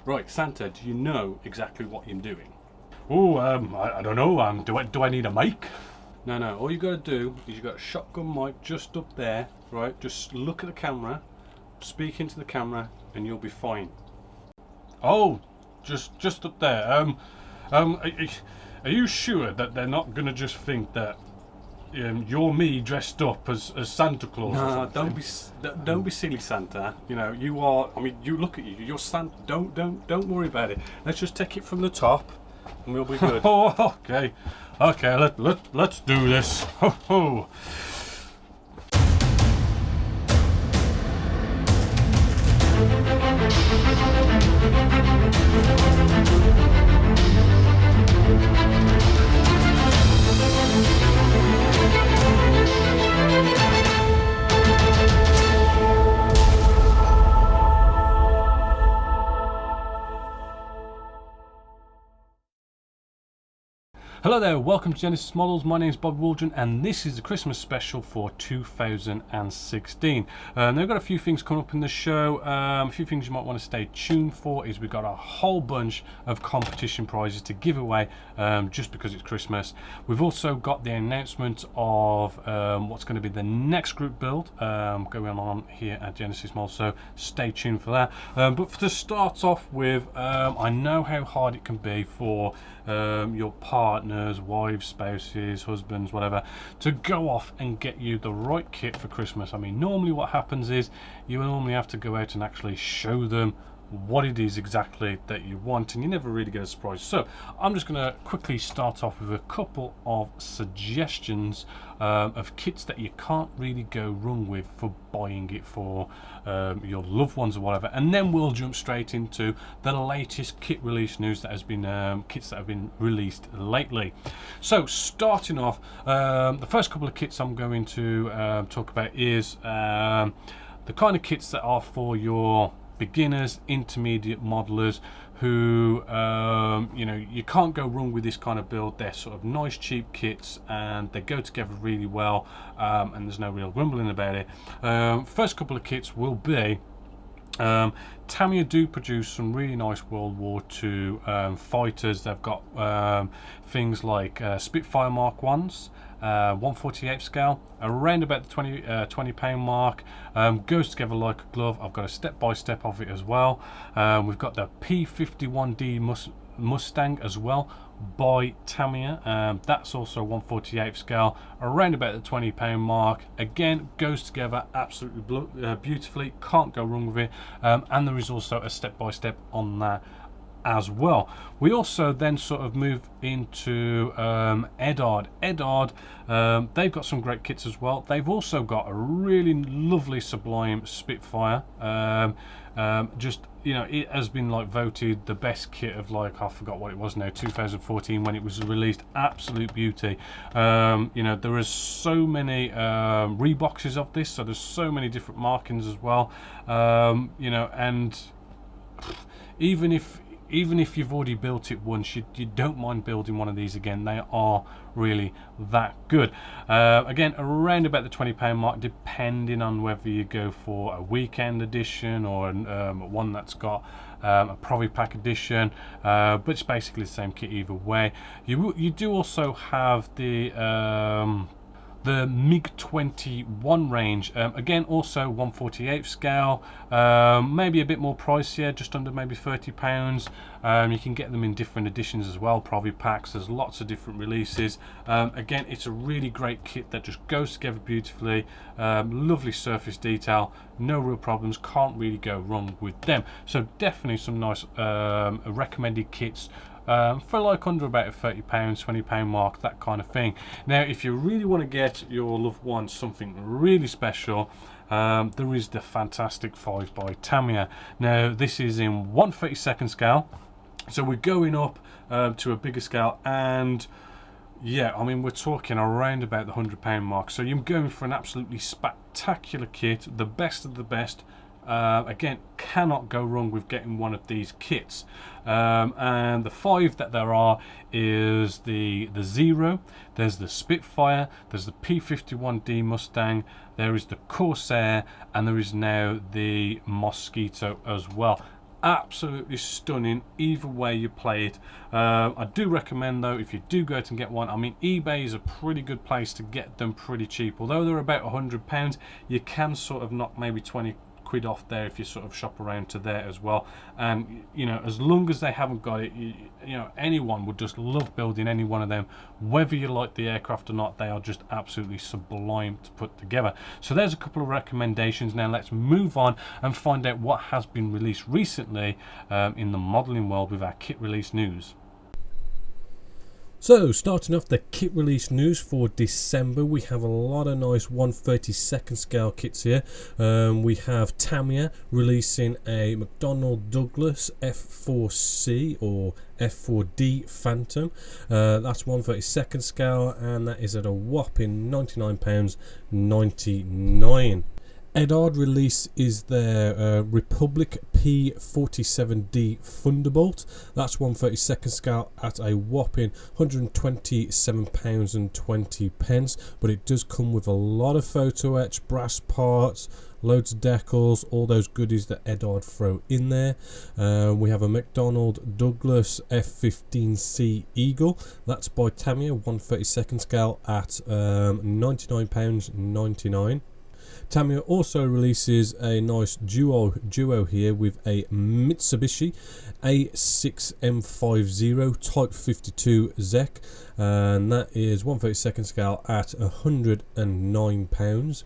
Right, Santa, do you know exactly what you're doing? Oh, I don't know. Do I need a mic? No. All you got to do is you got a shotgun mic just up there, right? Just look at the camera, speak into the camera, and you'll be fine. Oh, just up there. Are you sure that they're not gonna just think that you're me dressed up as Santa Claus? Or No, something? don't be silly, Santa. You know you are. I mean, you look at you. You're Santa. Don't worry about it. Let's just take it from the top, and we'll be good. Oh, okay. Let's do this. Ho ho. Hello there, welcome to Genessis-Models. My name is Bob Waldron and this is the Christmas special for 2016. Now we've got a few things coming up in the show. A few things you might want to stay tuned for is we've got a whole bunch of competition prizes to give away just because it's Christmas. We've also got the announcement of what's going to be the next group build going on here at Genessis-Models, so stay tuned for that. But to start off with, I know how hard it can be for your partners, wives, spouses, husbands, whatever, to go off and get you the right kit for Christmas. I mean, normally what happens is you normally have to go out and actually show them what it is exactly that you want, and you never really get a surprise. So I'm just going to quickly start off with a couple of suggestions of kits that you can't really go wrong with for buying it for your loved ones or whatever, and then we'll jump straight into the latest kit release news that has been kits that have been released lately. So starting off, the first couple of kits I'm going to talk about is the kind of kits that are for your beginners, intermediate modelers who you know, you can't go wrong with this kind of build. They're sort of nice cheap kits and they go together really well, and there's no real grumbling about it. First couple of kits will be Tamiya do produce some really nice World War II fighters. They've got things like Spitfire Mark 1s, 1/48 scale, around about the 20 pound mark. Goes together like a glove. I've got a step-by-step of it as well. We've got the P51D Mustang as well by Tamiya. That's also 1/48 scale, around about the 20 pound mark. Again, goes together absolutely beautifully, can't go wrong with it. And there is also a step-by-step on that as well. We also then sort of move into Edard. They've got some great kits as well. They've also got a really lovely Sublime Spitfire. Just, you know, it has been like voted the best kit of, like, I forgot what it was now, 2014 when it was released. Absolute beauty. You know, there is so many reboxes of this, so there's so many different markings as well. You know, and even if you've already built it once, you don't mind building one of these again. They are really that good. Again, around about the 20 pound mark, depending on whether you go for a weekend edition or one that's got a Provi Pack edition, but it's basically the same kit either way. You do also have the MiG-21 range, again also 1/48 scale, maybe a bit more pricier, just under maybe £30. You can get them in different editions as well, Provi packs. There's lots of different releases. Again, it's a really great kit that just goes together beautifully. Lovely surface detail, no real problems, can't really go wrong with them. So definitely some nice recommended kits for like under about a £30, £20 mark, that kind of thing. Now, if you really want to get your loved ones something really special, there is the fantastic 5 by Tamiya. Now, this is in 1/32 scale, so we're going up to a bigger scale, and yeah, I mean, we're talking around about the £100 mark. So you're going for an absolutely spectacular kit, the best of the best. Again, cannot go wrong with getting one of these kits. And the 5 that there are is the Zero, there's the Spitfire, there's the P51D Mustang, there is the Corsair, and there is now the Mosquito as well. absolutely stunning either way you play it. I do recommend though, if you do go out and get one, I mean eBay is a pretty good place to get them pretty cheap. Although they're about £100, you can sort of knock maybe 20 quid off there if you sort of shop around to there as well. And you know, as long as they haven't got it, you know, anyone would just love building any one of them. Whether you like the aircraft or not, they are just absolutely sublime to put together. So there's a couple of recommendations. Now let's move on and find out what has been released recently in the modelling world with our kit release news. So starting off the kit release news for December, we have a lot of nice 1/32 scale kits here. We have Tamiya releasing a McDonnell Douglas F4C or F4D Phantom. That's 1/32 scale, and that is at a whopping £99.99. Edard release is their Republic P47D Thunderbolt. That's 1/32 scale at a whopping £127.20, but it does come with a lot of photo etch, brass parts, loads of decals, all those goodies that Edard throw in there. We have a McDonnell Douglas F15C Eagle. That's by Tamiya, 1/32 scale at £99.99. Tamiya also releases a nice duo here with a Mitsubishi A6M50 Type 52 ZEC, and that is 1/32 scale at £109,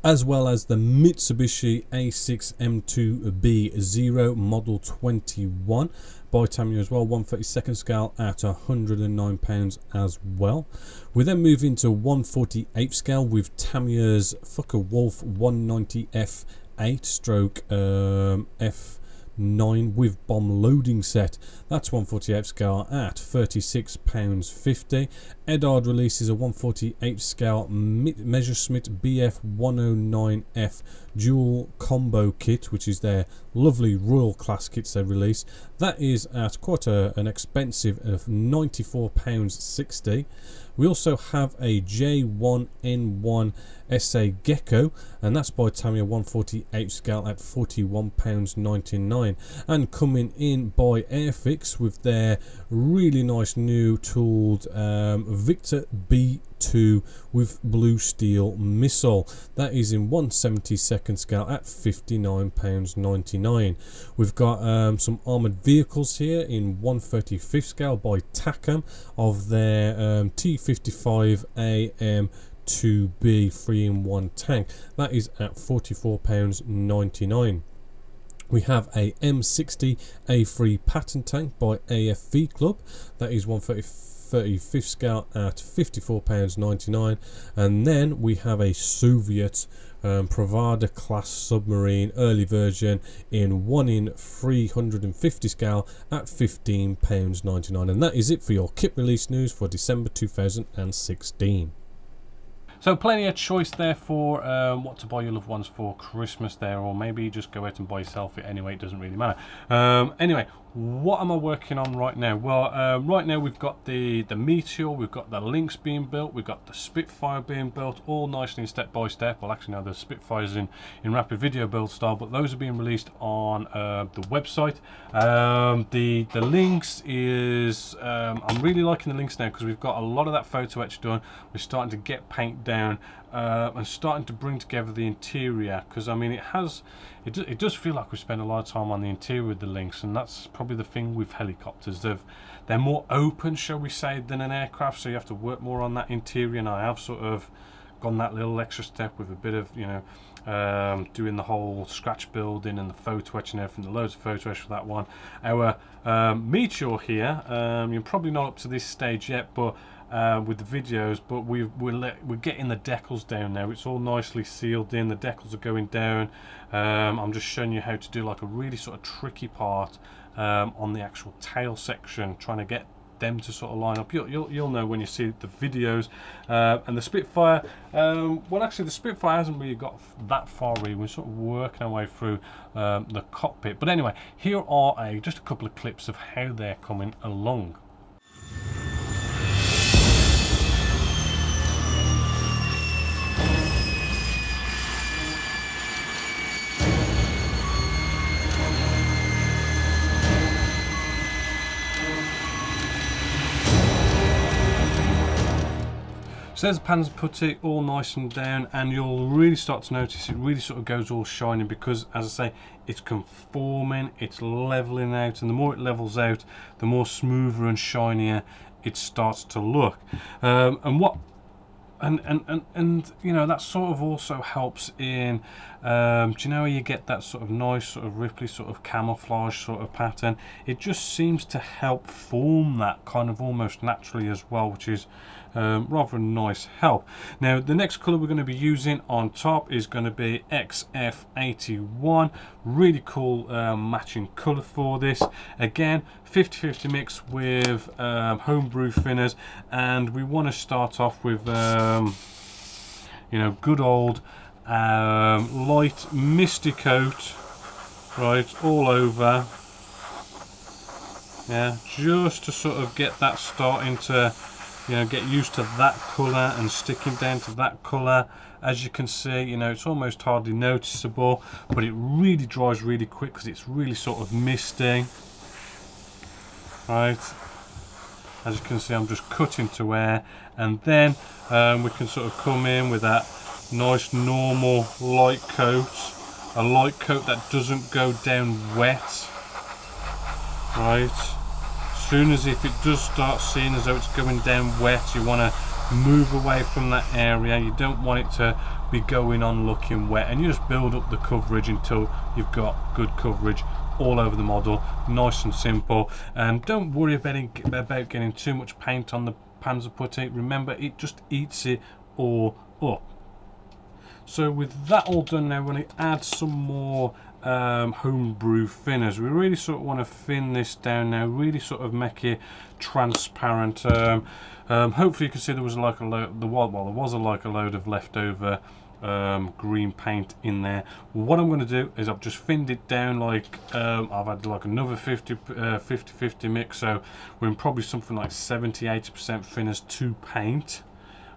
as well as the Mitsubishi A6M2B0 Model 21 by Tamiya as well, 1/32 scale at £109 as well. We then move into 1/48 scale with Tamiya's Focke-Wulf 190 F8 stroke F9 with bomb loading set. That's 1/48 scale at £36.50. Edard releases a 1/48 scale Messerschmitt BF 109F dual combo kit, which is their lovely Royal class kits they release. That is at quite an expensive of £94.60. We also have a J1N1 SA Gecko, and that's by Tamiya, 1/48 scale at £41.99. And coming in by Airfix with their really nice new tooled Victor B2 with blue steel missile. That is in 1/72 scale at £59.99. We've got some armoured vehicles here in 1/35 scale by Takam of their T55 AM 2B 3-in-1 tank. That is at £44.99. We have a M60 A3 Patton tank by AFV Club. That is 1/35 scale at £54.99. And then we have a Soviet Pravda class submarine early version in 1/350 scale at £15.99. And that is it for your kit release news for December 2016. So plenty of choice there for what to buy your loved ones for Christmas there, or maybe just go out and buy yourself it anyway, it doesn't really matter. Anyway, what am I working on right now? Well, right now we've got the Meteor, we've got the Lynx being built, we've got the Spitfire being built, all nicely step by step. Well, actually no, the Spitfire's in rapid video build style, but those are being released on the website. The Lynx is, I'm really liking the Lynx now because we've got a lot of that photo etch done. We're starting to get paint down and starting to bring together the interior, because I mean it does feel like we spend a lot of time on the interior with the Lynx, and that's probably the thing with helicopters. They're more open, shall we say, than an aircraft, so you have to work more on that interior, and I have sort of gone that little extra step with a bit of, you know, doing the whole scratch building and the photo etch and everything, the loads of photo etch for that one. Our Meteor here, you're probably not up to this stage yet, but with the videos, but we're getting the decals down now. It's all nicely sealed in, the decals are going down. I'm just showing you how to do like a really sort of tricky part on the actual tail section, trying to get them to sort of line up. You'll know when you see the videos. And the Spitfire, well actually the Spitfire hasn't really got that far really. We're sort of working our way through the cockpit, but anyway, here are just a couple of clips of how they're coming along. So there's the Panzer putty all nice and down, and you'll really start to notice it really sort of goes all shiny because, as I say, it's conforming, it's leveling out, and the more it levels out, the more smoother and shinier it starts to look. And you know, that sort of also helps in, do you know how you get that sort of nice sort of ripply sort of camouflage sort of pattern? It just seems to help form that kind of almost naturally as well, which is rather a nice help. Now the next colour we're going to be using on top is going to be XF81. Really cool matching colour for this. Again, 50-50 mix with homebrew thinners, and we want to start off with you know, good old light misty coat, right, all over. Yeah, just to sort of get that starting to, you know, get used to that colour and sticking down to that colour. As you can see, you know, it's almost hardly noticeable, but it really dries really quick because it's really sort of misty. Right, as you can see, I'm just cutting to air, and then we can sort of come in with that nice normal light coat, a light coat that doesn't go down wet. Right, as soon as if it does start seeing as though it's going down wet, you want to move away from that area. You don't want it to be going on looking wet, and you just build up the coverage until you've got good coverage all over the model, nice and simple. And don't worry about getting too much paint on the Panzer putty. Remember, it just eats it all up. So with that all done, now we're going to add some more homebrew thinners. We really sort of want to thin this down now, really sort of make it transparent. Hopefully you can see there was like a load, there was like a load of leftover green paint in there. What I'm going to do is I've just thinned it down, like I've had like another 50-50 mix, so we're in probably something like 70-80% thinners to paint.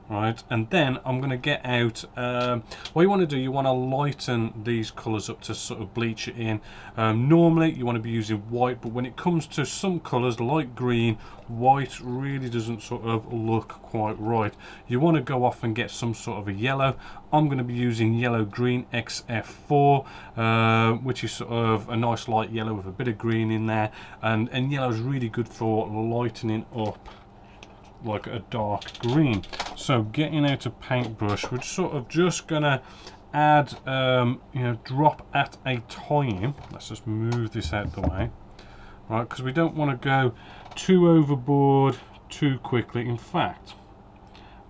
Right, and then I'm going to get out, what you want to do, you want to lighten these colours up to sort of bleach it in. Normally you want to be using white, but when it comes to some colours like green, white really doesn't sort of look quite right. You want to go off and get some sort of a yellow. I'm going to be using yellow green XF4, which is sort of a nice light yellow with a bit of green in there, and yellow is really good for lightening up like a dark green. So getting out a paintbrush, we're sort of just gonna add, you know, drop at a time. Let's just move this out the way, right? Because we don't want to go too overboard too quickly. In fact,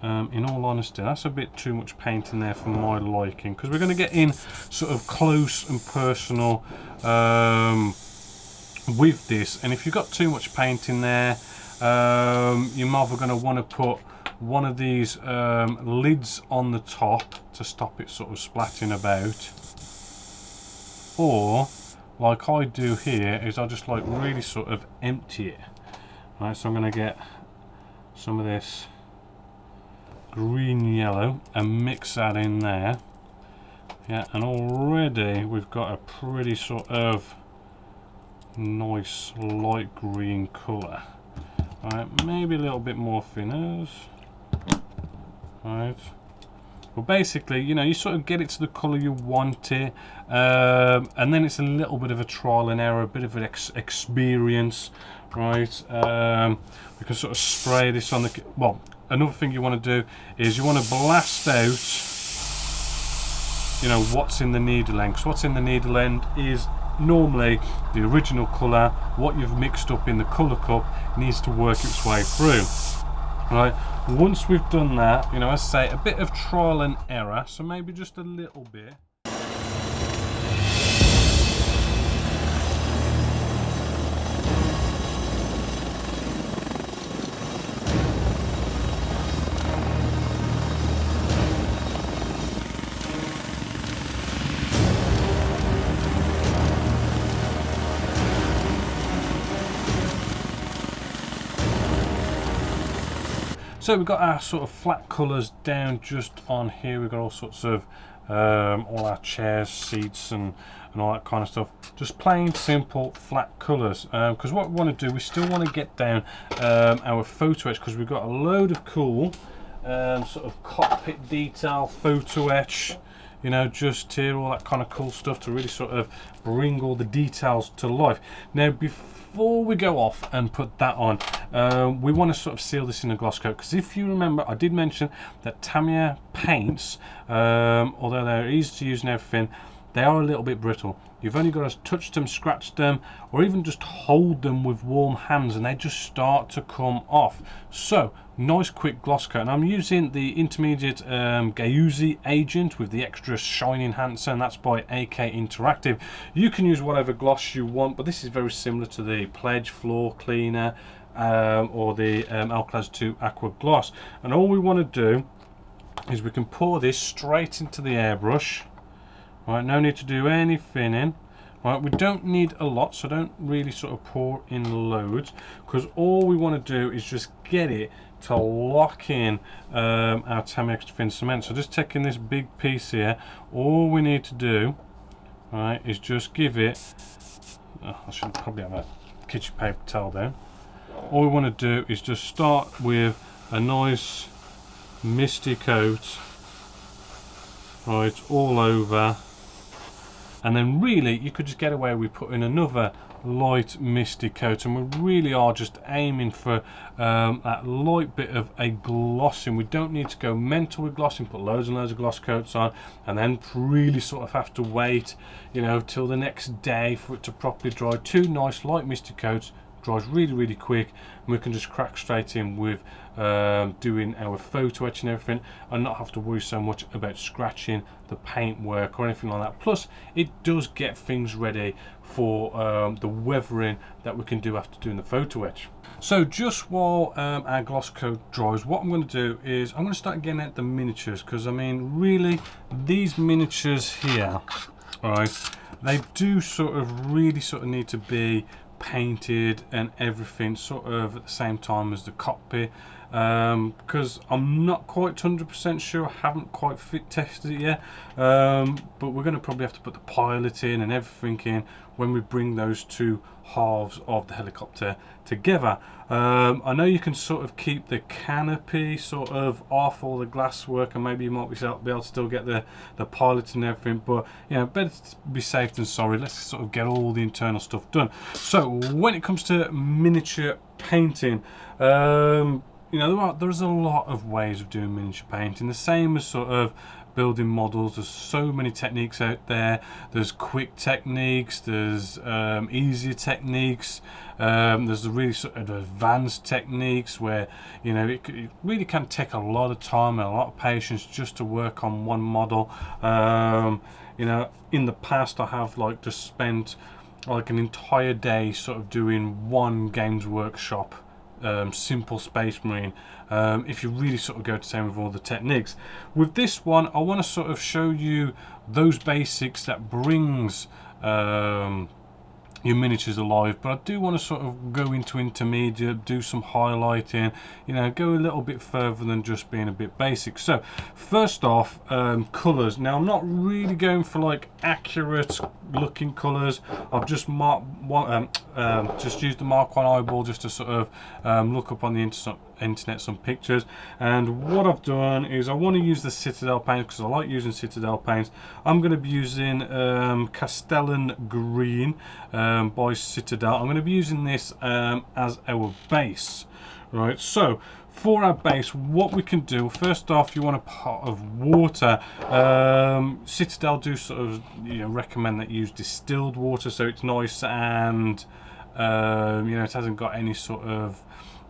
in all honesty, that's a bit too much paint in there for my liking, because we're going to get in sort of close and personal with this, and if you've got too much paint in there, you're either going to want to put one of these lids on the top to stop it sort of splatting about, or like I do here is I just like really sort of empty it. Right, so I'm going to get some of this green yellow and mix that in there. Yeah, and already we've got a pretty sort of nice light green colour. Right, maybe a little bit more thinners. Right. Well, basically, you know, you sort of get it to the colour you want it, and then it's a little bit of a trial and error, a bit of an experience, right? We can sort of spray this on the. Well, another thing you want to do is you want to blast out, you know, what's in the needle end. So what's in the needle end is normally the original colour. What you've mixed up in the colour cup needs to work its way through. Right, once we've done that, you know, as I say, a bit of trial and error, so maybe just a little bit. So we've got our sort of flat colours down just on here. We've got all sorts of all our chairs, seats, and all that kind of stuff. Just plain simple flat colours. Because what we want to do, we still want to get down our photo etch, because we've got a load of cool sort of cockpit detail, photo etch, you know, just here, all that kind of cool stuff to really sort of bring all the details to life. Now, before we go off and put that on, we want to sort of seal this in a gloss coat, because if you remember, I did mention that Tamiya paints, although they're easy to use and everything, they are a little bit brittle. You've only got to touch them, scratch them, or even just hold them with warm hands and they just start to come off. So, nice quick gloss coat. And I'm using the intermediate Gauzy agent with the extra shine enhancer, and that's by AK Interactive. You can use whatever gloss you want, but this is very similar to the Pledge Floor Cleaner or the L-Class 2 Aqua Gloss. And all we want to do is we can pour this straight into the airbrush. Right, no need to do any thinning. Right, we don't need a lot, so don't really sort of pour in loads, because all we want to do is just get it to lock in our Tamiya extra thin cement. So just taking this big piece here, all we need to do, right, is just give it, I should probably have a kitchen paper towel down. All we want to do is just start with a nice misty coat, right, all over. And then really you could just get away with putting another light misty coat, and we really are just aiming for that light bit of a glossing. We don't need to go mental with glossing, put loads and loads of gloss coats on and then really sort of have to wait, you know, till the next day for it to properly dry. Two nice light misty coats, dries really quick, and we can just crack straight in with doing our photo etch and everything, and not have to worry so much about scratching the paint work or anything like that. Plus it does get things ready for the weathering that we can do after doing the photo etch. So just while our gloss coat dries, what I'm going to do is I'm going to start getting at the miniatures, because I mean really these miniatures here, right, they do sort of really sort of need to be painted and everything sort of at the same time as the cockpit, because I'm not quite 100% sure, I haven't quite fit tested it yet, but we're going to probably have to put the pilot in and everything in when we bring those two halves of the helicopter together. I know you can sort of keep the canopy sort of off all the glass work, and maybe you might be able to still get the pilot and everything, but you know, better to be safe than sorry. Let's sort of get all the internal stuff done. So when it comes to miniature painting, you know, there's a lot of ways of doing miniature painting, the same as sort of building models. There's so many techniques out there. There's quick techniques, there's easier techniques, there's the really sort of advanced techniques where, you know, it really can take a lot of time and a lot of patience just to work on one model. You know, in the past I have like just spent like an entire day sort of doing one Games Workshop simple Space Marine, if you really sort of go to town with all the techniques. With this one I want to sort of show you those basics that brings your miniatures alive, but I do want to sort of go into intermediate, do some highlighting, you know, go a little bit further than just being a bit basic. So first off, colors. Now I'm not really going for like accurate looking colors. I've just just used the Mark 1 eyeball just to sort of look up on the internet some pictures, and what I've done is I want to use the Citadel paints because I like using Citadel paints. I'm going to be using Castellan Green by Citadel. I'm going to be using this as our base, right? So for our base, what we can do, first off, you want a pot of water. Citadel do sort of, you know, recommend that you use distilled water, so it's nice and you know, it hasn't got any sort of,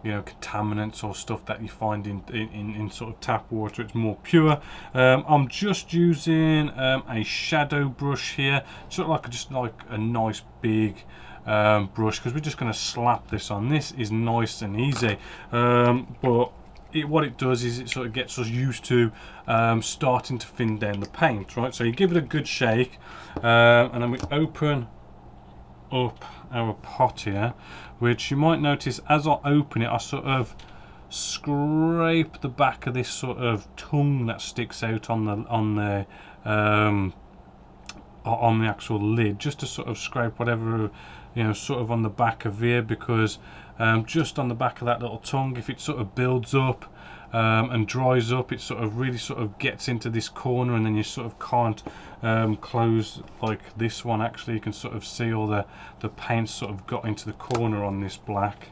you know, contaminants or stuff that you find in sort of tap water. It's more pure. I'm just using a shadow brush here, sort of like just like a nice big brush, because we're just going to slap this on. This is nice and easy, but what it does is it sort of gets us used to starting to thin down the paint, right? So you give it a good shake, and then we open up our pot here, which you might notice as I open it I sort of scrape the back of this sort of tongue that sticks out on the actual lid, just to sort of scrape whatever, you know, sort of on the back of here, because just on the back of that little tongue, if it sort of builds up, and dries up, it sort of really sort of gets into this corner, and then you sort of can't close like this one. Actually, you can sort of see all the paint sort of got into the corner on this black.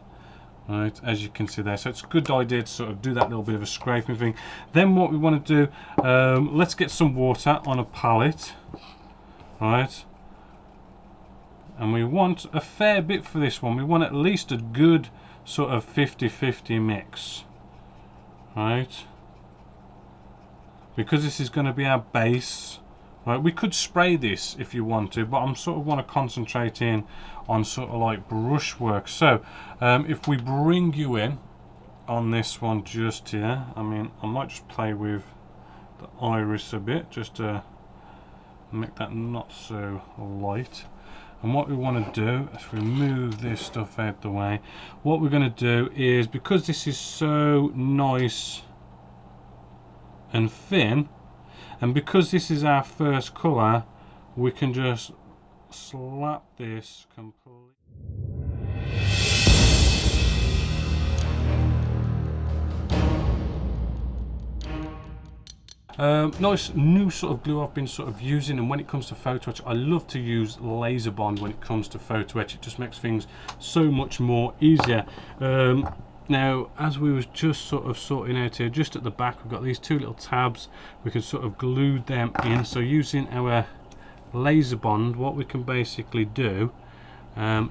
Right, as you can see there. So it's a good idea to sort of do that little bit of a scraping thing. Then what we want to do, let's get some water on a palette, right, and we want a fair bit for this one. We want at least a good sort of 50-50 mix, right, because this is going to be our base. Right, we could spray this if you want to, but I'm sort of want to concentrate in on sort of like brushwork. So if we bring you in on this one just here, I mean, I might just play with the iris a bit just to make that not so light. And what we want to do is remove this stuff out the way. What we're going to do is, because this is so nice and thin, and because this is our first colour, we can just slap this completely. Nice new sort of glue I've been sort of using, and when it comes to photo etch, I love to use laser bond when it comes to photo etch. It just makes things so much more easier. Now, as we was just sort of sorting out here, just at the back, we've got these two little tabs. We can sort of glue them in. So using our laser bond, what we can basically do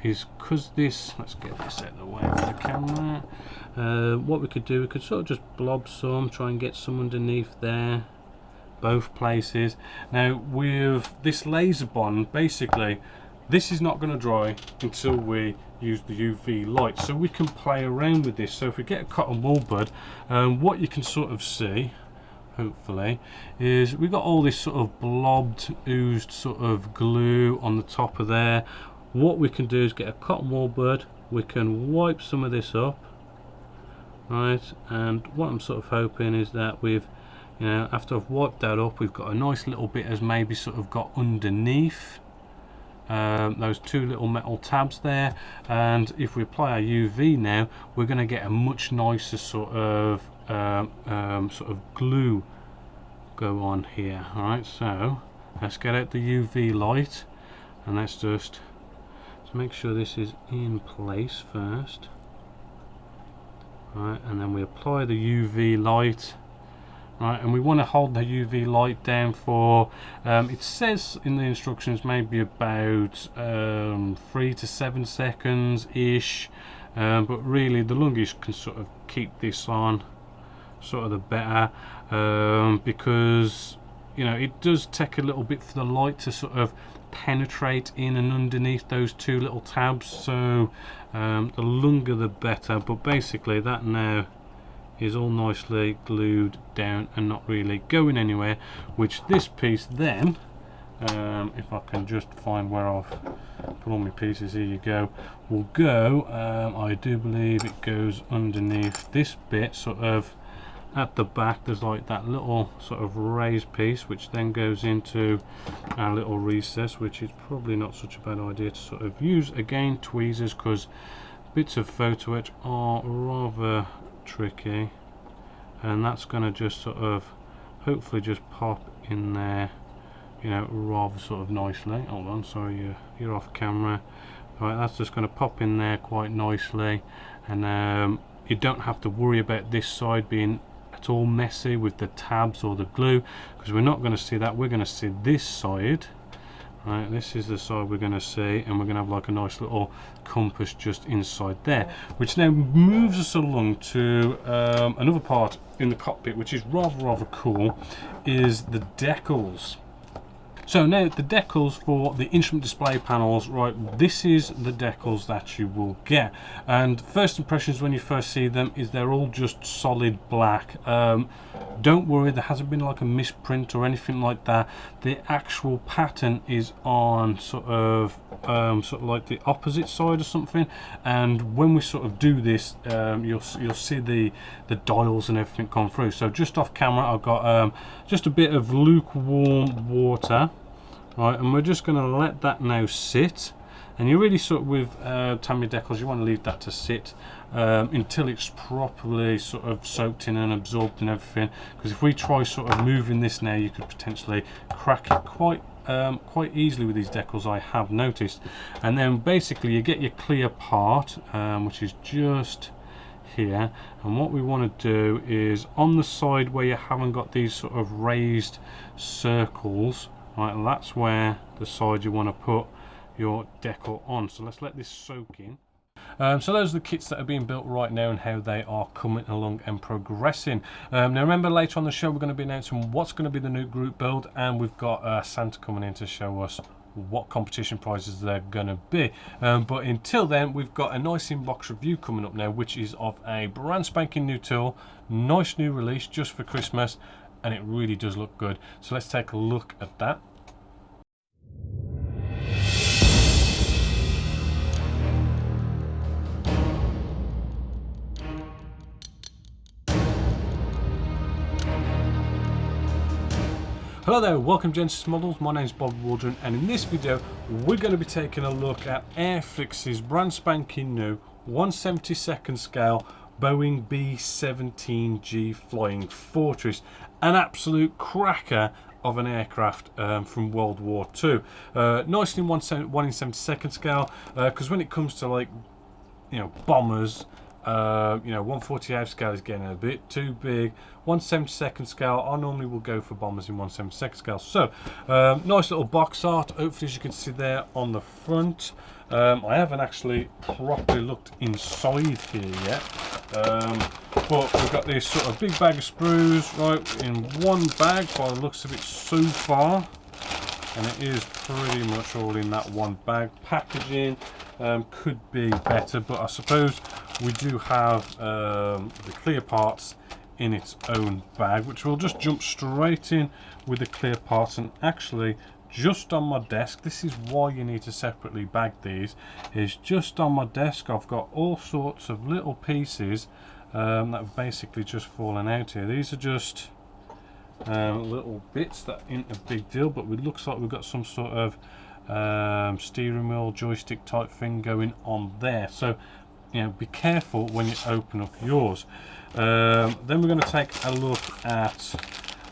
is, because this, let's get this out of the way for the camera. What we could do, we could sort of just blob some, try and get some underneath there, both places. Now with this laser bond, basically this is not going to dry until we use the UV light, so we can play around with this. So if we get a cotton wool bud, what you can sort of see, hopefully, is we've got all this sort of blobbed, oozed sort of glue on the top of there. What we can do is get a cotton wool bud, we can wipe some of this up, right, and what I'm sort of hoping is that we've, you know, after I've wiped that up, we've got a nice little bit as maybe sort of got underneath those two little metal tabs there. And if we apply our UV now, we're going to get a much nicer sort of glue go on here. All right, so let's get out the UV light, and let's just make sure this is in place first. Right, and then we apply the UV light. Right, and we want to hold the UV light down for, it says in the instructions, maybe about 3 to 7 seconds ish, but really the longer you can sort of keep this on, sort of the better, because, you know, it does take a little bit for the light to sort of penetrate in and underneath those two little tabs. So the longer the better, but basically that now is all nicely glued down and not really going anywhere, which this piece then, if I can just find where I've put all my pieces, here you go, will go, I do believe it goes underneath this bit, sort of at the back. There's like that little sort of raised piece which then goes into our little recess, which is probably not such a bad idea to sort of use again tweezers, because bits of photo etch are rather tricky, and that's going to just sort of hopefully just pop in there, you know, rather sort of nicely. Hold on, sorry, you're off camera. Right, that's just going to pop in there quite nicely, and you don't have to worry about this side being at all messy with the tabs or the glue, because we're not going to see that. We're going to see this side. Right, this is the side we're going to see, and we're going to have like a nice little compass just inside there, which now moves us along to another part in the cockpit, which is rather cool, is the decals. So now the decals for the instrument display panels, right, this is the decals that you will get, and first impressions when you first see them is they're all just solid black. Don't worry, there hasn't been like a misprint or anything like that. The actual pattern is on sort of like the opposite side or something, and when we sort of do this, you'll see the dials and everything come through. So just off camera I've got just a bit of lukewarm water, right, and we're just going to let that now sit, And you really sort of with Tamiya decals, you want to leave that to sit until it's properly sort of soaked in and absorbed and everything, because if we try sort of moving this now, you could potentially crack it quite easily with these decals, I have noticed. And then basically you get your clear part, which is just here, and what we want to do is on the side where you haven't got these sort of raised circles, right, and that's where the side you want to put your decal on. So let's let this soak in. So those are the kits that are being built right now and how they are coming along and progressing. Now remember, later on the show we're going to be announcing what's going to be the new group build, and we've got Santa coming in to show us what competition prizes they're going to be. But until then, we've got a nice inbox review coming up now, which is of a brand spanking new tool, nice new release just for Christmas, and it really does look good. So let's take a look at that. Hello there, welcome to Genessis-Models. My name is Bob Waldron, and in this video we're going to be taking a look at Airfix's brand spanking new 1/72nd scale Boeing B-17G Flying Fortress, an absolute cracker of an aircraft from World War II. Nice in 1 in 72nd scale, because when it comes to, like, you know, bombers, you know, 1/48 scale is getting a bit too big. 1/72nd scale, I normally will go for bombers in 1/72nd scale. So nice little box art, hopefully, as you can see there on the front. I haven't actually properly looked inside here yet, but we've got this sort of big bag of sprues right in one bag by the looks of it so far, and it is pretty much all in that one bag. Packaging could be better, but I suppose we do have the clear parts in its own bag, which we'll just jump straight in with the clear parts. And actually, just on my desk, this is why you need to separately bag these, is just on my desk I've got all sorts of little pieces that have basically just fallen out here. These are just little bits that ain't a big deal, but it looks like we've got some sort of steering wheel joystick type thing going on there. So, you know, be careful when you open up yours. Then we're going to take a look at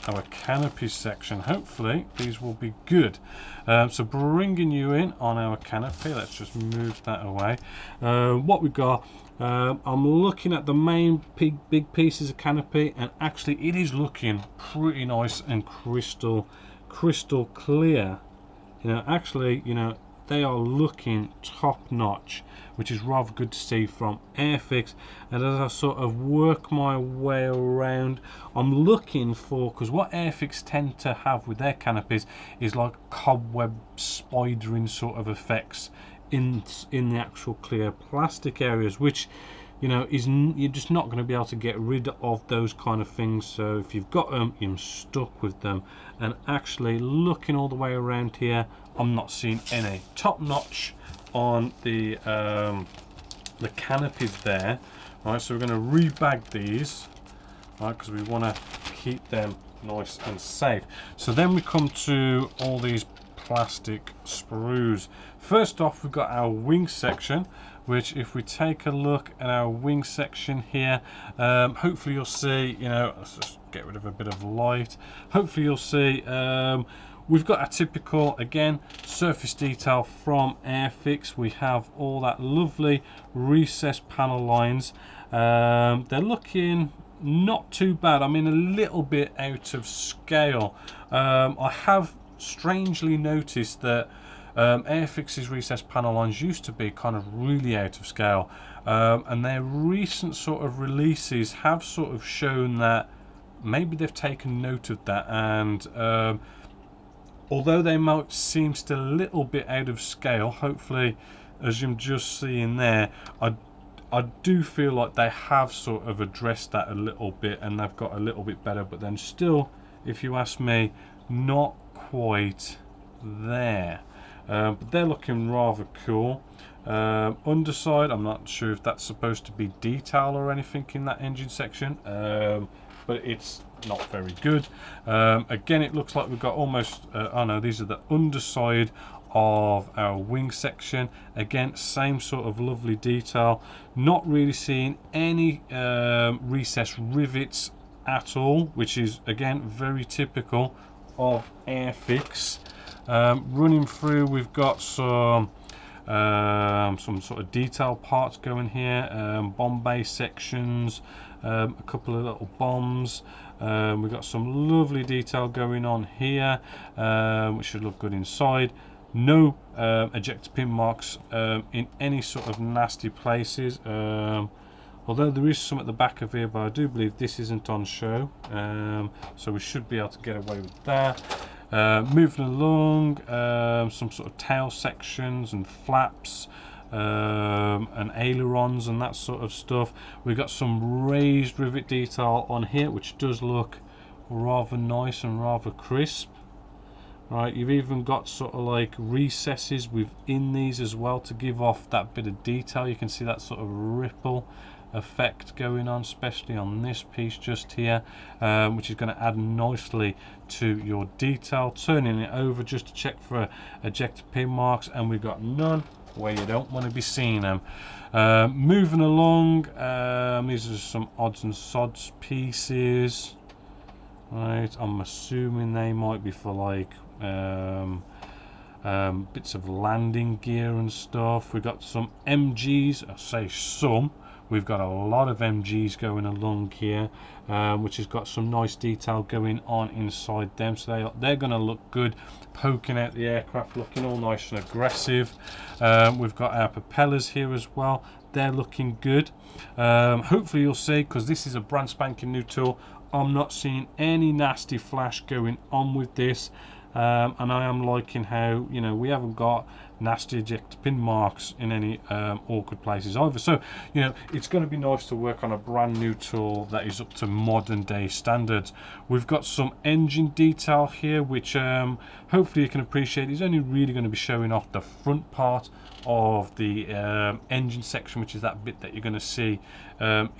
our canopy section. Hopefully these will be good. So bringing you in on our canopy, let's just move that away. What we've got, I'm looking at the main big pieces of canopy, and actually it is looking pretty nice and crystal clear. You know, actually, you know, they are looking top notch, which is rather good to see from Airfix. And as I sort of work my way around, I'm looking for, because what Airfix tend to have with their canopies is like cobweb spidering sort of effects in the actual clear plastic areas, which, you know, you're just not going to be able to get rid of those kind of things. So if you've got them, you're stuck with them. And actually, looking all the way around here, I'm not seeing any. Top notch on the canopies there. Right, so we're going to rebag these, right, because we want to keep them nice and safe. So then we come to all these plastic sprues. First off, we've got our wing section, which if we take a look at our wing section here, hopefully you'll see, you know, let's just get rid of a bit of light. Hopefully you'll see we've got a typical, again, surface detail from Airfix. We have all that lovely recessed panel lines. They're looking not too bad. I mean, a little bit out of scale. I have strangely noticed that Airfix's recessed panel lines used to be kind of really out of scale, and their recent sort of releases have sort of shown that maybe they've taken note of that, and although they might seem still a little bit out of scale, hopefully, as you're just seeing there, I do feel like they have sort of addressed that a little bit, and they've got a little bit better, but then still, if you ask me, not quite there. But they're looking rather cool. Underside, I'm not sure if that's supposed to be detail or anything in that engine section, but it's not very good. Again, it looks like we've got almost, oh no, these are the underside of our wing section. Again, same sort of lovely detail, not really seeing any recessed rivets at all, which is again very typical of Airfix. Running through, we've got some sort of detail parts going here, bomb bay sections, a couple of little bombs. We've got some lovely detail going on here, which should look good inside. No ejector pin marks in any sort of nasty places, although there is some at the back of here, but I do believe this isn't on show, so we should be able to get away with that. Moving along, some sort of tail sections and flaps, and ailerons and that sort of stuff. We've got some raised rivet detail on here, which does look rather nice and rather crisp. Right, you've even got sort of like recesses within these as well to give off that bit of detail. You can see that sort of ripple effect going on, especially on this piece just here, which is going to add nicely to your detail. Turning it over just to check for ejector pin marks, and we've got none where you don't want to be seeing them. Moving along, these are some odds and sods pieces. Right, I'm assuming they might be for like bits of landing gear and stuff. We've got some MGs, I say some, we've got a lot of MGs going along here, which has got some nice detail going on inside them, so they're going to look good poking out the aircraft, looking all nice and aggressive. We've got our propellers here as well, they're looking good. Hopefully you'll see, because this is a brand spanking new tool, I'm not seeing any nasty flash going on with this, and I am liking how, you know, we haven't got nasty ejector pin marks in any awkward places either. So, you know, it's going to be nice to work on a brand new tool that is up to modern day standards. We've got some engine detail here, which hopefully you can appreciate is only really going to be showing off the front part of the engine section, which is that bit that you're going to see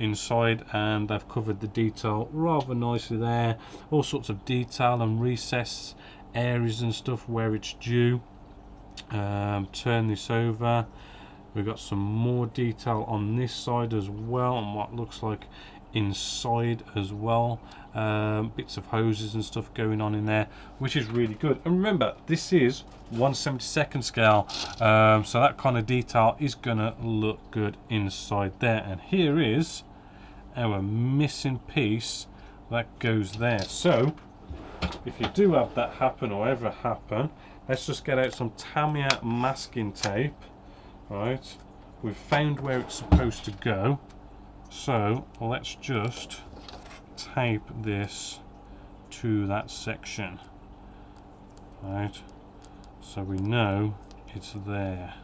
inside, and I've covered the detail rather nicely there. All sorts of detail and recess areas and stuff where it's due. Turn this over, we've got some more detail on this side as well, and what looks like inside as well, bits of hoses and stuff going on in there, which is really good. And remember, this is 1/72 scale, so that kind of detail is gonna look good inside there. And here is our missing piece that goes there. So if you do have that happen or ever happen, let's just get out some Tamiya masking tape. Right, we've found where it's supposed to go, so let's just tape this to that section. Right, so we know it's there.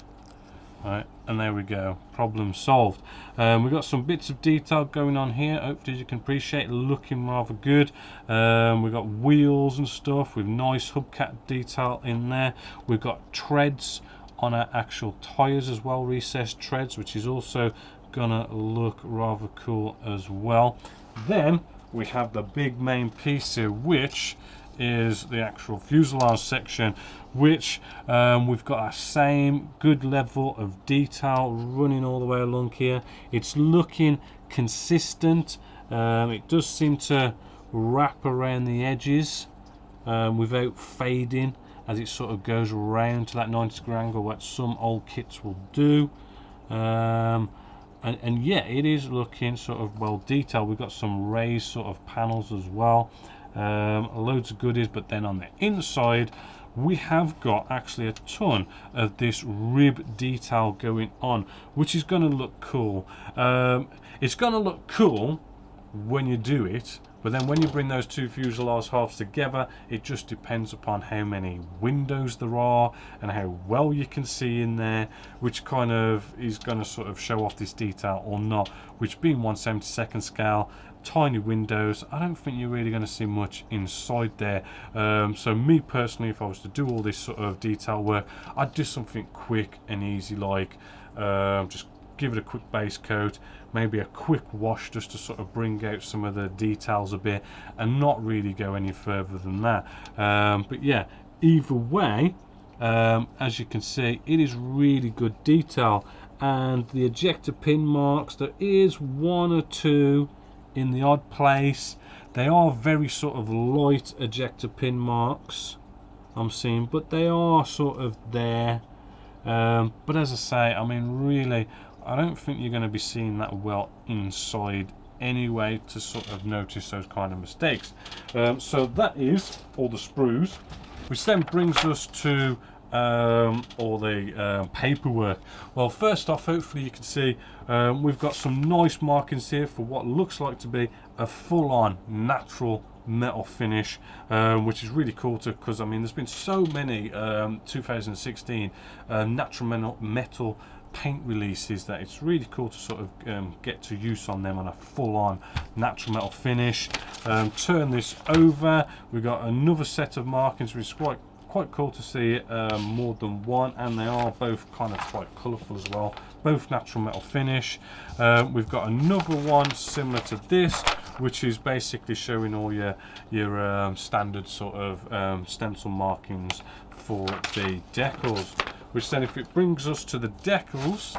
Right, and there we go, problem solved. We've got some bits of detail going on here, hopefully you can appreciate, looking rather good. We've got wheels and stuff with nice hubcap detail in there. We've got treads on our actual tires as well, recessed treads, which is also gonna look rather cool as well. Then we have the big main piece here, which is the actual fuselage section, which we've got a same good level of detail running all the way along here. It's looking consistent. It does seem to wrap around the edges without fading as it sort of goes around to that 90-degree angle, what some old kits will do. And yeah, it is looking sort of well detailed. We've got some raised sort of panels as well, loads of goodies. But then on the inside we have got actually a ton of this rib detail going on, which is going to look cool. It's going to look cool when you do it, but then when you bring those two fuselage halves together, it just depends upon how many windows there are and how well you can see in there, which kind of is going to sort of show off this detail or not. Which, being 1/72 scale, tiny windows, I don't think you're really going to see much inside there. So me personally, if I was to do all this sort of detail work, I'd do something quick and easy, like just give it a quick base coat, maybe a quick wash just to sort of bring out some of the details a bit, and not really go any further than that. But yeah, either way, As you can see, it is really good detail, and the ejector pin marks, there is one or two in the odd place. They are very sort of light ejector pin marks I'm seeing, but they are sort of there. But as I say, I mean, really, I don't think you're going to be seeing that well inside anyway to sort of notice those kind of mistakes. So that is all the sprues, which then brings us to all the paperwork. Well, first off, hopefully you can see we've got some nice markings here for what looks like to be a full-on natural metal finish, which is really cool because I mean there's been so many 2016 natural metal paint releases that it's really cool to sort of get to use on them on a full-on natural metal finish. Turn this over, we've got another set of markings, which is quite cool to see more than one, and they are both kind of quite colourful as well, both natural metal finish. We've got another one similar to this, which is basically showing all your standard sort of stencil markings for the decals, which then if it brings us to the decals,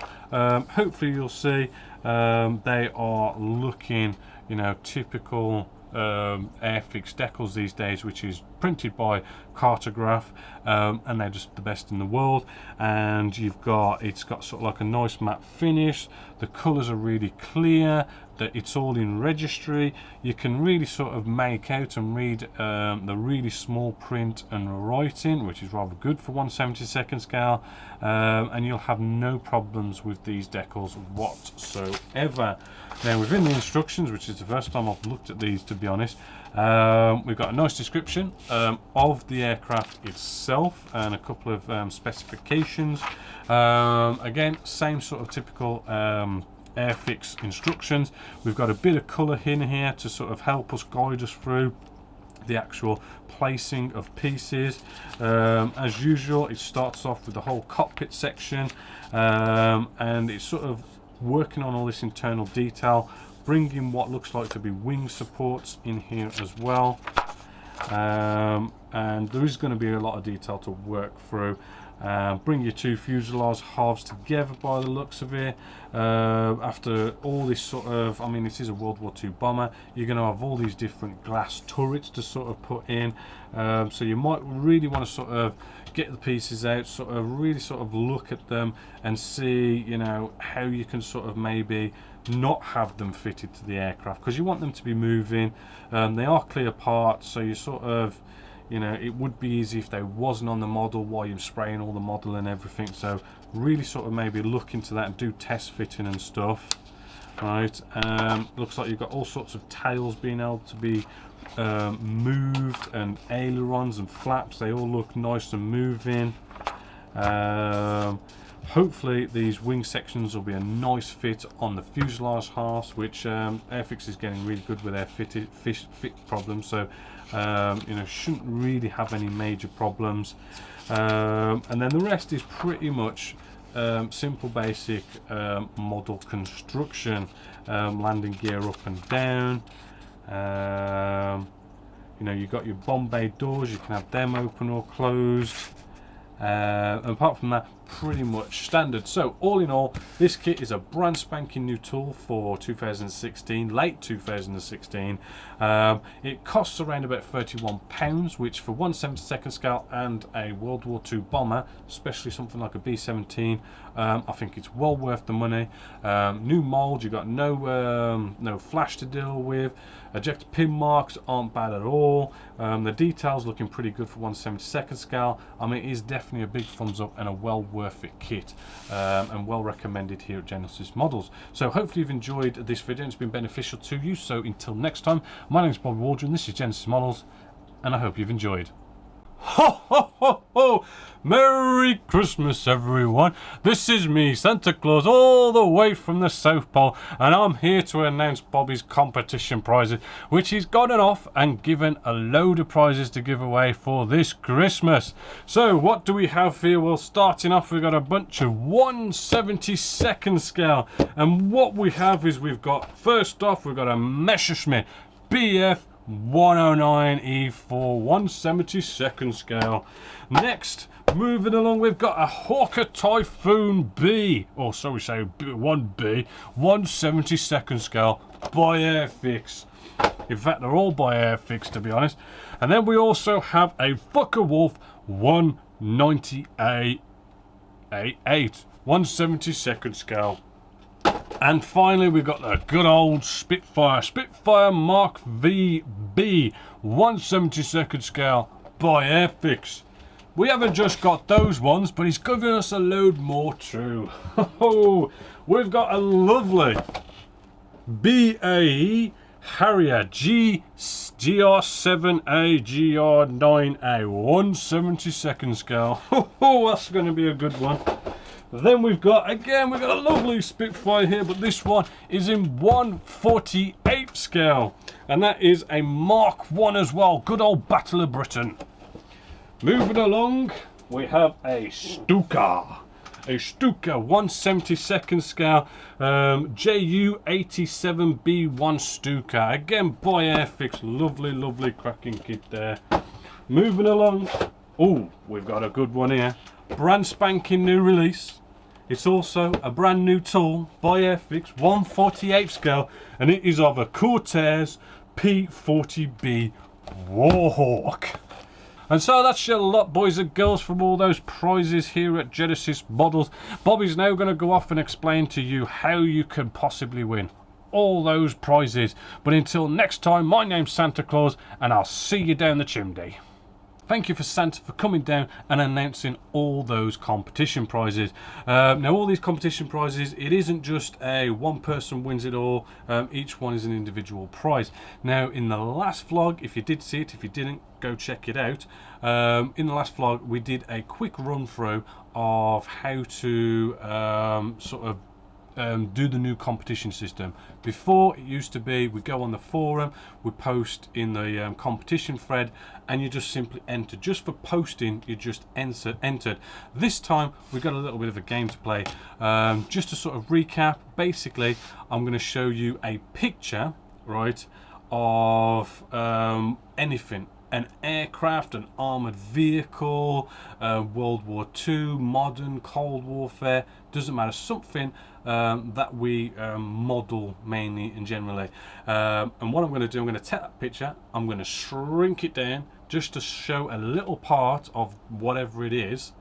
hopefully you'll see they are looking, you know, typical Airfix decals these days, which is printed by Cartograph, and they're just the best in the world. And it's got sort of like a nice matte finish, the colours are really clear, that it's all in registry. You can really sort of make out and read the really small print and writing, which is rather good for 1/72 scale, and you'll have no problems with these decals whatsoever. Now within the instructions, which is the first time I've looked at these to be honest, we've got a nice description of the aircraft itself and a couple of specifications. Again, same sort of typical Airfix instructions. We've got a bit of colour in here to sort of help us guide us through the actual placing of pieces. As usual, it starts off with the whole cockpit section, and it's sort of working on all this internal detail, bringing what looks like to be wing supports in here as well. And there is going to be a lot of detail to work through. Bring your two fuselage halves together by the looks of it. After all this sort of, I mean, this is a World War II bomber, you're going to have all these different glass turrets to sort of put in, so you might really want to sort of get the pieces out, sort of really sort of look at them and see, you know, how you can sort of maybe not have them fitted to the aircraft, because you want them to be moving. They are clear parts, so you sort of, you know, it would be easy if they wasn't on the model while you're spraying all the model and everything. So really sort of maybe look into that and do test fitting and stuff. Right, looks like you've got all sorts of tails being able to be moved, and ailerons and flaps, they all look nice and moving. Hopefully these wing sections will be a nice fit on the fuselage halves, which Airfix is getting really good with their fit problems, so you know, shouldn't really have any major problems. And then the rest is pretty much simple basic model construction, landing gear up and down. You know, you've got your bomb bay doors, you can have them open or closed. Apart from that, pretty much standard. So all in all, this kit is a brand spanking new tool for 2016, late 2016. It costs around about £31, which for 1/72 scale and a World War II bomber, especially something like a B-17, I think it's well worth the money. New mold, you've got no flash to deal with. Ejector pin marks aren't bad at all. The details looking pretty good for 1/72 scale. I mean, it is definitely a big thumbs up and a well worth it kit, and well recommended here at Genessis-Models. So hopefully you've enjoyed this video and it's been beneficial to you. So until next time, my name is Bobby Waldron, this is Genessis-Models, and I hope you've enjoyed. Ho ho ho ho! Merry Christmas everyone! This is me, Santa Claus, all the way from the South Pole, and I'm here to announce Bobby's competition prizes, which he's gotten off and given a load of prizes to give away for this Christmas. So what do we have here? Well, starting off, we've got a bunch of 1/72 scale, and what we have is we've got, first off, we've got a Messerschmitt BF 109E4 1/72 scale. Next, moving along, we've got a Hawker Typhoon B, or so we say 1B, 1/72 scale by Airfix. In fact, they're all by Airfix, to be honest. And then we also have a Focke-Wulf 190A8, 1/72 scale. And finally, we've got the good old Spitfire Mark VB 1/72 scale by Airfix. We haven't just got those ones, but he's giving us a load more too. We've got a lovely BAE Harrier GR7A GR9A 1/72 scale. That's going to be a good one. Then we've got a lovely Spitfire here, but this one is in 1/48 scale, and that is a Mark 1 as well. Good old Battle of Britain. Moving along, we have a Stuka 1/72 scale, JU87B1 Stuka, again by Airfix. Lovely cracking kit there. Moving along, oh, we've got a good one here. Brand spanking new release. It's also a brand new tool by Airfix, 1/48 scale, and it is of a Cortez P40B Warhawk. And so that's your lot, boys and girls, from all those prizes here at Genessis-Models. Bobby's now going to go off and explain to you how you can possibly win all those prizes. But until next time, my name's Santa Claus, and I'll see you down the chimney. Thank you for Santa for coming down and announcing all those competition prizes. Now, all these competition prizes, it isn't just a one person wins it all. Each one is an individual prize. Now, in the last vlog, if you did see it, if you didn't, go check it out. In the last vlog, we did a quick run through of how to do the new competition system. Before, it used to be we go on the forum, we post in the competition thread, and you just simply enter. Just for posting, you just entered. This time we've got a little bit of a game to play. Just to sort of recap, basically I'm going to show you a picture, right, of anything. An aircraft, an armoured vehicle, World War II, modern, Cold Warfare, doesn't matter, something that we model mainly and generally. And what I'm going to do, I'm going to take that picture, I'm going to shrink it down just to show a little part of whatever it is,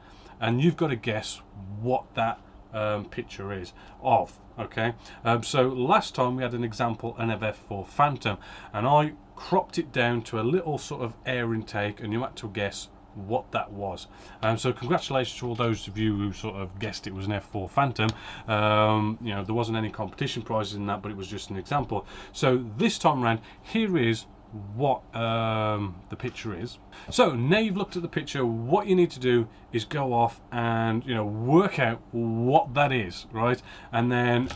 and you've got to guess what that picture is of. Okay, so last time we had an example, an F4 Phantom, and I cropped it down to a little sort of air intake, and you had to guess what that was. So congratulations to all those of you who sort of guessed it was an F4 Phantom. You know, there wasn't any competition prizes in that, but it was just an example. So this time around, here is what the picture is. So now you've looked at the picture, what you need to do is go off and, you know, work out what that is, right? And then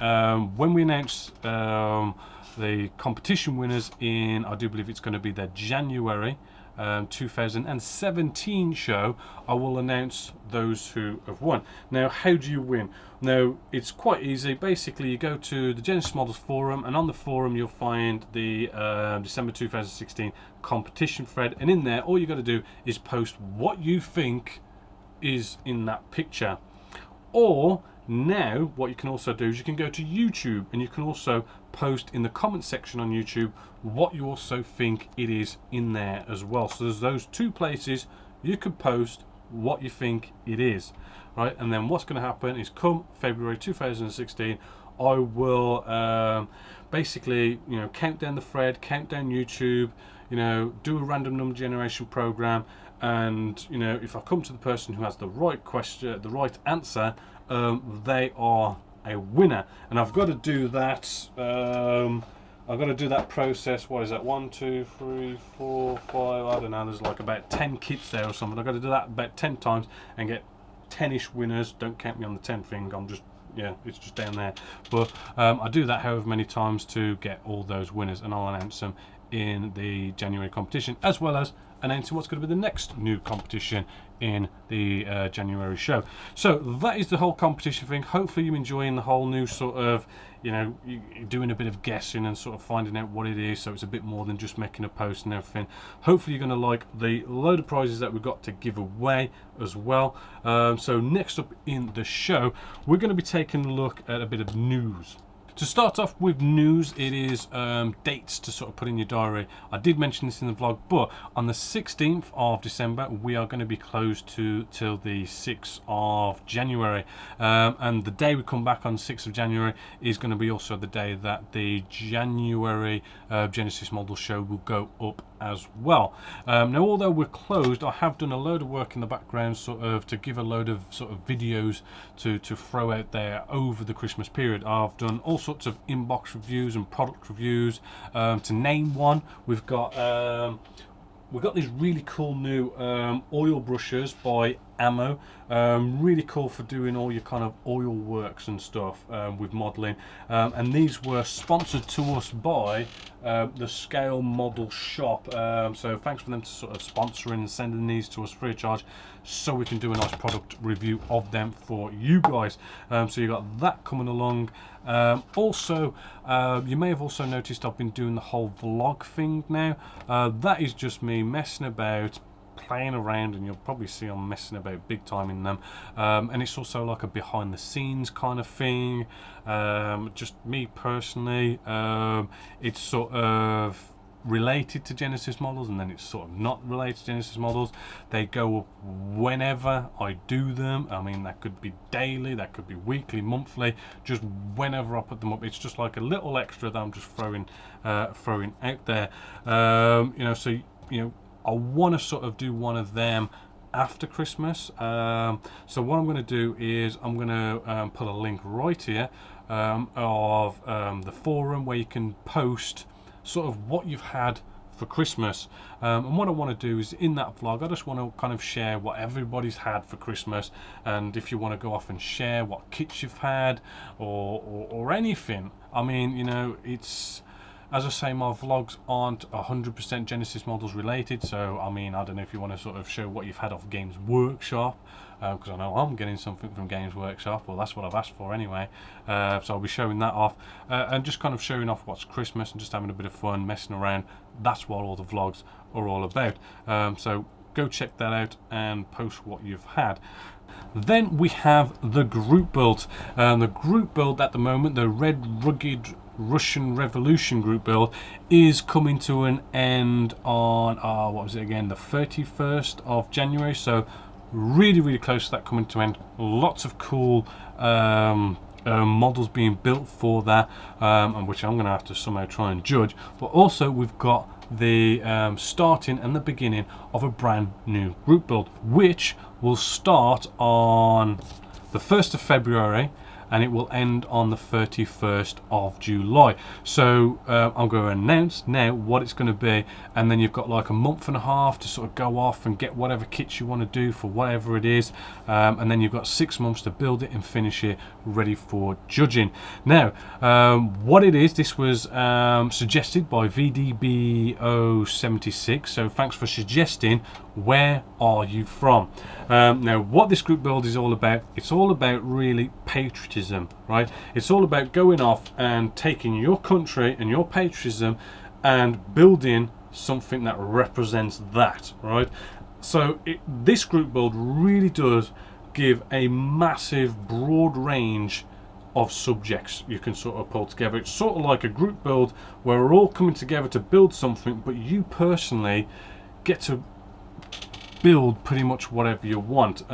when we announce the competition winners in, I do believe it's going to be the January 2017 show, I will announce those who have won. Now, how do you win? Now, it's quite easy. Basically, you go to the Genessis-Models forum, and on the forum you'll find the December 2016 competition thread, and in there all you got to do is post what you think is in that picture. Or now what you can also do is you can go to YouTube, and you can also post in the comment section on YouTube what you also think it is in there as well. So there's those two places you could post what you think it is, right? And then what's going to happen is, come February 2016, I will basically, you know, count down the thread, count down YouTube, you know, do a random number generation program, and, you know, if I come to the person who has the right question, the right answer, they are a winner. And I've got to do that. I've got to do that process. What is that? 1, 2, 3, 4, 5. I don't know. There's like about 10 kits there or something. I've got to do that about 10 times and get 10ish winners. Don't count me on the 10 thing. I'm just, yeah, it's just down there. But I do that however many times to get all those winners, and I'll announce them in the January competition, as well as announcing what's going to be the next new competition in the January show. So that is the whole competition thing. Hopefully you're enjoying the whole new sort of, you know, doing a bit of guessing and sort of finding out what it is, so it's a bit more than just making a post and everything. Hopefully you're going to like the load of prizes that we've got to give away as well. So next up in the show, we're going to be taking a look at a bit of news. To start off with news, it is dates to sort of put in your diary. I did mention this in the vlog, but on the 16th of December, we are going to be closed till the 6th of January. And the day we come back on 6th of January is going to be also the day that the January Genesis Model show will go up as well. Now, although we're closed, I have done a load of work in the background sort of to give a load of sort of videos to throw out there over the Christmas period. I've done all sorts of inbox reviews and product reviews. To name one, we've got these really cool new oil brushes by Ammo. Really cool for doing all your kind of oil works and stuff with modeling, and these were sponsored to us by the Scale Model shop, so thanks for them to sort of sponsoring and sending these to us free of charge, so we can do a nice product review of them for you guys. So you got that coming along. Also, you may have also noticed I've been doing the whole vlog thing now. That is just me messing about, playing around, and you'll probably see I'm messing about big time in them. And it's also like a behind the scenes kind of thing. Just me personally. It's sort of related to Genesis Models, and then it's sort of not related to Genesis Models. They go up whenever I do them. I mean, that could be daily, that could be weekly, monthly, just whenever I put them up. It's just like a little extra that I'm just throwing out there. You know, so you know, I want to sort of do one of them after Christmas. So what I'm going to do is I'm going to put a link right here of the forum where you can post sort of what you've had for Christmas. And what I want to do is in that vlog, I just want to kind of share what everybody's had for Christmas, and if you want to go off and share what kits you've had or anything. I mean, you know, it's, as I say, my vlogs aren't 100% Genesis Models related, so I mean, I don't know if you want to sort of show what you've had off Games Workshop, because I know I'm getting something from Games Workshop, well, that's what I've asked for anyway. So I'll be showing that off, and just kind of showing off what's Christmas and just having a bit of fun, messing around. That's what all the vlogs are all about. So go check that out and post what you've had. Then we have the group build. The group build at the moment, the Red Rugged Russian Revolution group build, is coming to an end on what was it again, the 31st of January. So really close to that coming to end. Lots of cool models being built for that, and which I'm going to have to somehow try and judge. But also we've got the starting and the beginning of a brand new group build, which will start on the 1st of February and it will end on the 31st of July. So I'm going to announce now what it's going to be, and then you've got like a month and a half to sort of go off and get whatever kits you want to do for whatever it is, and then you've got 6 months to build it and finish it ready for judging. Now what it is, this was suggested by VDB-076, so thanks for suggesting. Where are you from? Now what this group build is all about, it's all about really patriotism, right? It's all about going off and taking your country and your patriotism and building something that represents that, right? So this group build really does give a massive broad range of subjects you can sort of pull together. It's sort of like a group build where we're all coming together to build something, but you personally get to build pretty much whatever you want,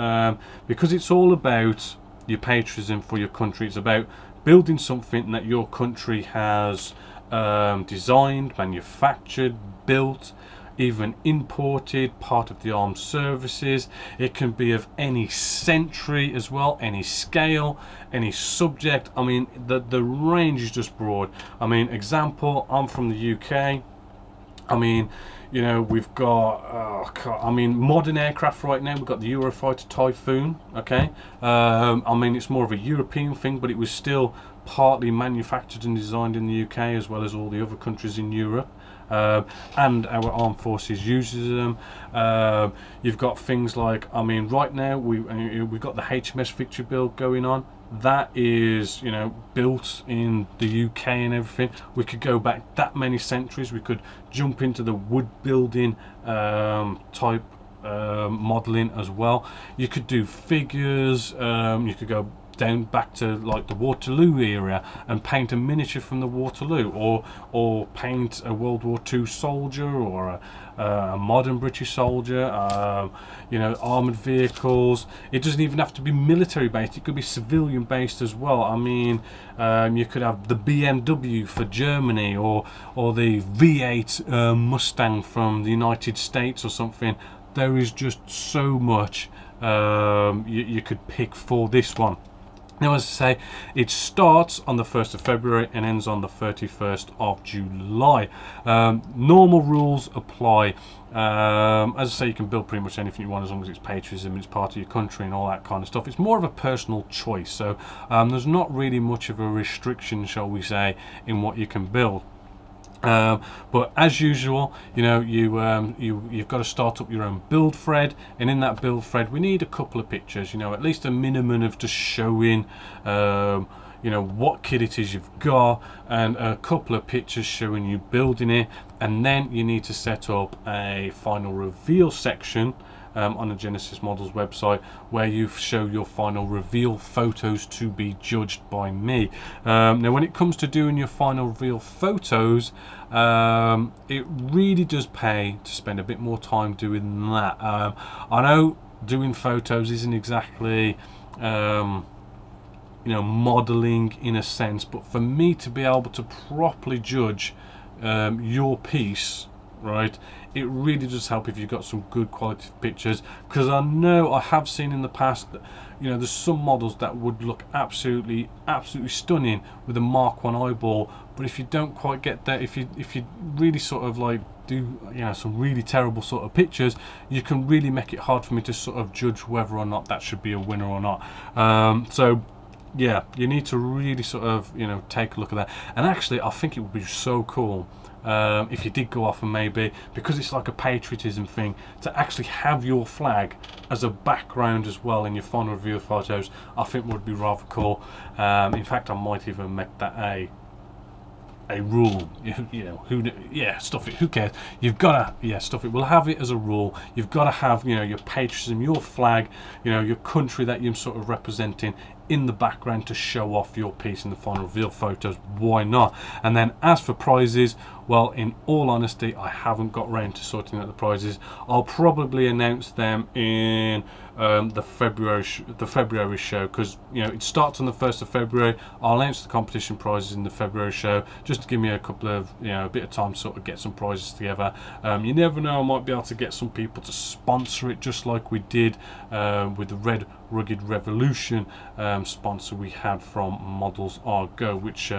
because it's all about your patriotism for your country. It's about building something that your country has designed, manufactured, built, even imported, part of the armed services. It can be of any century as well, any scale, any subject. I mean, the range is just broad. I mean, example, I'm from the UK. I mean, you know, we've got I mean, modern aircraft right now. We've got the Eurofighter Typhoon, okay. I mean, it's more of a European thing, but it was still partly manufactured and designed in the UK as well as all the other countries in Europe. And our armed forces uses them. You've got things like, I mean, right now we've got the HMS Victory build going on. That is, you know, built in the UK and everything. We could go back that many centuries. We could jump into the wood building type modeling as well. You could do figures. You could go down back to like the Waterloo area and paint a miniature from the Waterloo, or paint a World War II soldier, or a modern British soldier, you know, armored vehicles. It doesn't even have to be military based, it could be civilian based as well. I mean, you could have the BMW for Germany, or the V8 Mustang from the United States or something. There is just so much you could pick for this one. Now, as I say, it starts on the 1st of February and ends on the 31st of July. Normal rules apply. As I say, you can build pretty much anything you want as long as it's patriotism, it's part of your country and all that kind of stuff. It's more of a personal choice, so there's not really much of a restriction, shall we say, in what you can build. But as usual, you know, you've got to start up your own build thread, and in that build thread we need a couple of pictures, you know, at least a minimum of just showing you know, what kit it is you've got, and a couple of pictures showing you building it. And then you need to set up a final reveal section on the Genessis-Models website, where you show your final reveal photos to be judged by me. Now, when it comes to doing your final reveal photos, it really does pay to spend a bit more time doing that. I know doing photos isn't exactly you know, modeling in a sense, but for me to be able to properly judge your piece, right, it really does help if you've got some good quality pictures. Because I know I have seen in the past that, you know, there's some models that would look absolutely stunning with a Mark 1 eyeball, but if you don't quite get that, if you really sort of like do, you know, some really terrible sort of pictures, you can really make it hard for me to sort of judge whether or not that should be a winner or not. So yeah, you need to really sort of, you know, take a look at that. And actually, I think it would be so cool if you did go off and maybe, because it's like a patriotism thing, to actually have your flag as a background as well in your final review photos. I think would be rather cool. In fact, I might even make that a rule. You know, stuff it, who cares, you've got to stuff it. We'll have it as a rule. You've got to have, you know, your patriotism, your flag, you know, your country that you're sort of representing in the background to show off your piece in the final reveal photos. Why not? And then as for prizes, well, in all honesty, I haven't got round to sorting out the prizes. I'll probably announce them in the February show, because, you know, it starts on the 1st of February. I'll announce the competition prizes in the February show, just to give me a couple of, you know, a bit of time to sort of get some prizes together. You never know, I might be able to get some people to sponsor it, just like we did with the Red Rugged Revolution sponsor we had from Models R Go, which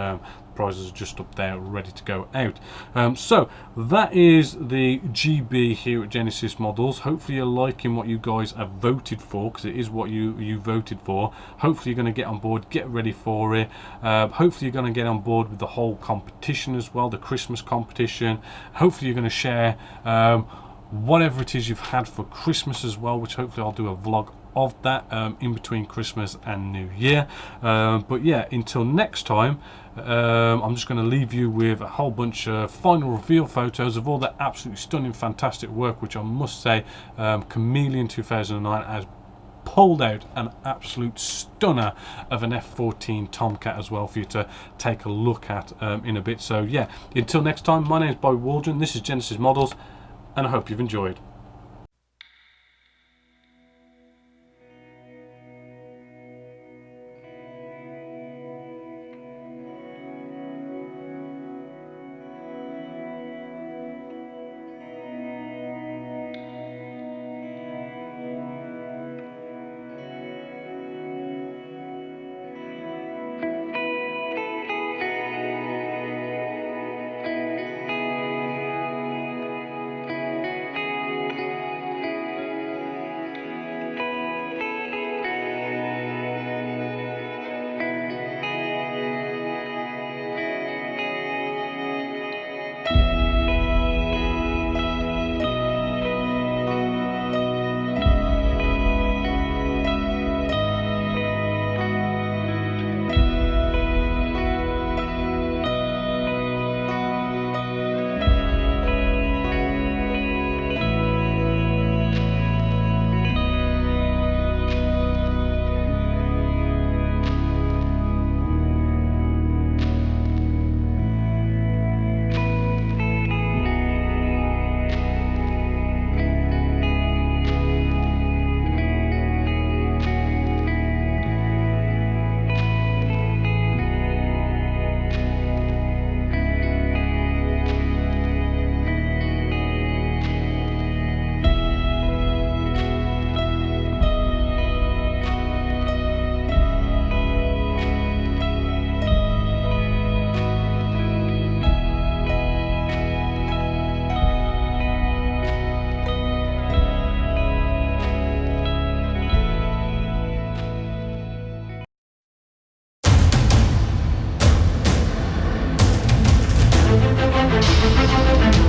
prizes are just up there ready to go out. So that is the GB here at Genessis-Models. Hopefully you're liking what you guys have voted for, because it is what you voted for. Hopefully you're going to get on board, get ready for it. Hopefully you're going to get on board with the whole competition as well, the Christmas competition. Hopefully you're going to share whatever it is you've had for Christmas as well, which hopefully I'll do a vlog of that in between Christmas and New Year. But yeah, until next time, I'm just going to leave you with a whole bunch of final reveal photos of all that absolutely stunning, fantastic work, which I must say, Chameleon 2009 has pulled out an absolute stunner of an F-14 Tomcat as well for you to take a look at in a bit. So yeah, until next time, my name is Bobby Waldron, this is Genessis-Models, and I hope you've enjoyed.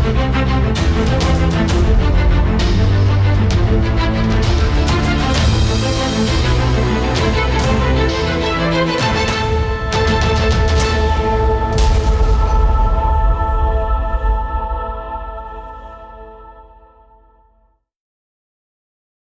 you.